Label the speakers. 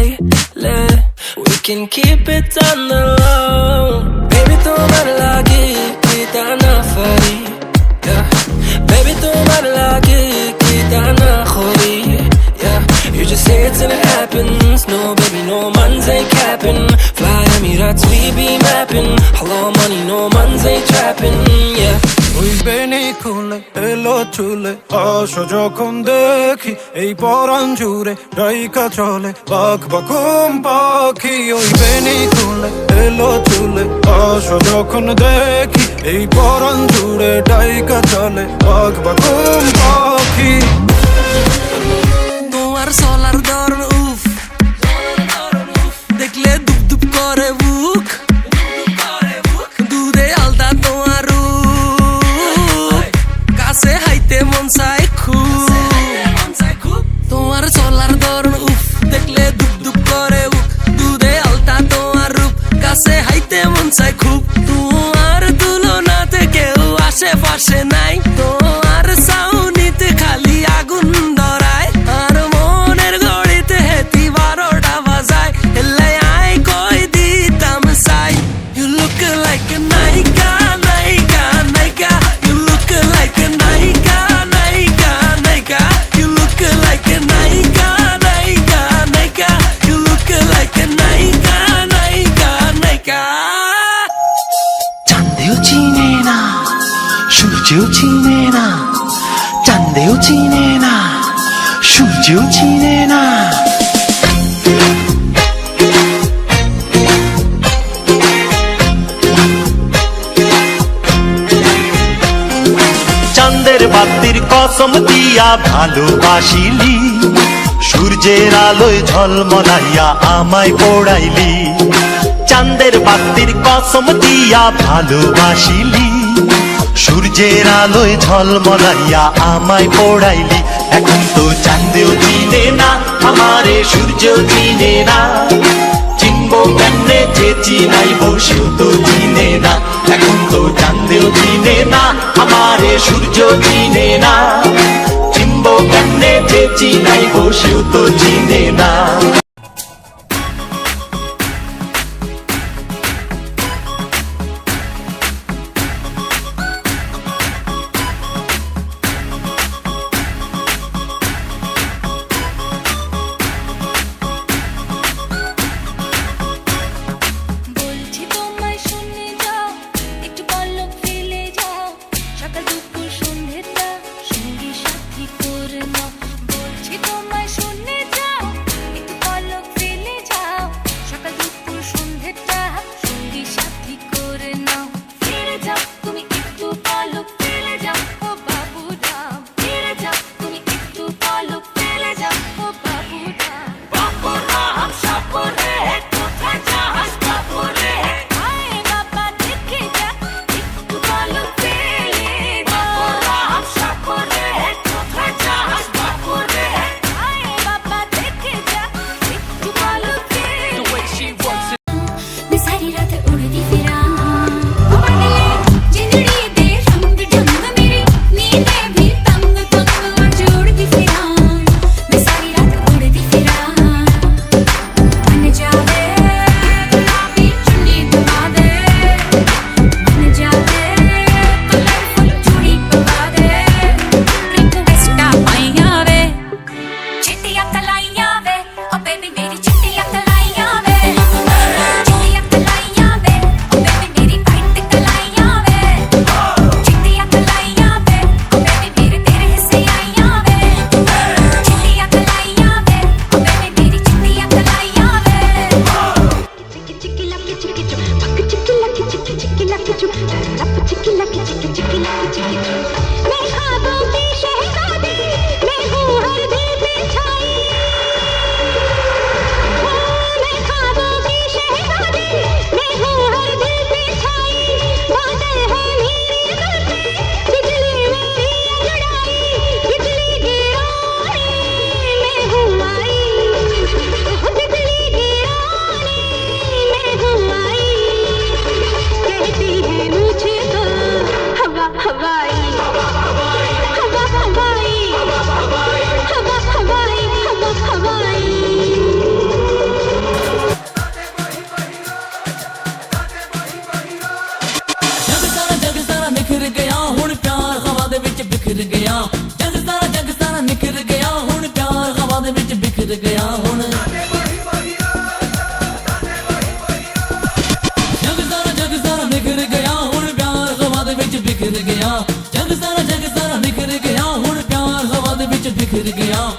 Speaker 1: silent. We can keep it on the low. Baby, tomorrow lagi kita na fari. Yeah. Baby, tomorrow lagi kita na khori. Yeah. You just say it till it happens. No, baby, no man's ain't capping. Fly Emirates, we be mapping. Hello, money, no man's ain't trapping. Yeah.
Speaker 2: ওই বেনি খুলে এলো চুলে আসো যখন দেখি এই পরাণ জুড়ে ডাইকা চলে বাঘ বাকুম পাখি ওই বেনি খুলে এলো চুলে আসো যখন দেখি এই পরাণ জুড়ে ডাইকা চলে বাঘ বাকুম পাখি
Speaker 1: তোমার সোলার দরন উফ দেখলে দুপ দুপ করে বুক দুধে আলতা তোমার কাছে হাইতে মন চাই খুব তোমার সোলার দরন উফ দেখলে দুপ দুপ করে বুক দুধে আলতা তোমার রূপ কাছে হাইতে মন চাই খুব তোমার তুলনাতে কেউ আশেপাশে নাই তোমার সাউনিতে খালি আগুন ধরায় আর মনের গড়িতে হেতি 12টা বাজায় এলাই আই কই দিতাম সাই You look like a naika, naika, naika. You look like a naika, naika, naika. You look like a naika, naika, naika. You look like a naika, naika, naika.
Speaker 3: চাঁদেও চিনে না সূর্যও চিনে না চাঁদেও চিনে না সূর্যও চিনে না চাঁদের বাতির কসম দিয়া ভালোবাসিলি সূর্যের আলোয় ঝলমলাইয়া আমায় পোড়াইলি চাঁদের বাতির কসম দিয়া ভালোবাসিলি সূর্যের আলোয় ঝলমলাইয়া আমায় পোড়াইলি এখন তো চাঁদেও চিনে না আমারে সূর্যও চিনে না চিনবো কেমনে যে চিনাইবো সেও তো চিনে না এখন তো চাঁদেও চিনে না আমারে সূর্য চিনে না চিনবো কেমনে যে চিনাইবো সেও তো চিনে না
Speaker 4: বলছি তোমায় শুনে যাও একটু পলক ফেলে যাও সকাল দুপুর সন্ধ্যেটা সঙ্গী সাথী করে নাও বলছি তোমায় শুনে যাও একটু পলক
Speaker 1: ਬਿਖਰ ਗਿਆ ਹੁਣ ਜਗ ਸਾਰਾ ਨਿਖਰ ਗਿਆ ਹੁਣ ਪਿਆਰ ਹਵਾ ਦੇ ਵਿੱਚ ਬਿਖਰ ਗਿਆ ਜਗ ਸਾਰਾ ਨਿਖਰ ਗਿਆ ਹੁਣ ਪਿਆਰ ਹਵਾ ਦੇ ਵਿੱਚ ਬਿਖਰ ਗਿਆ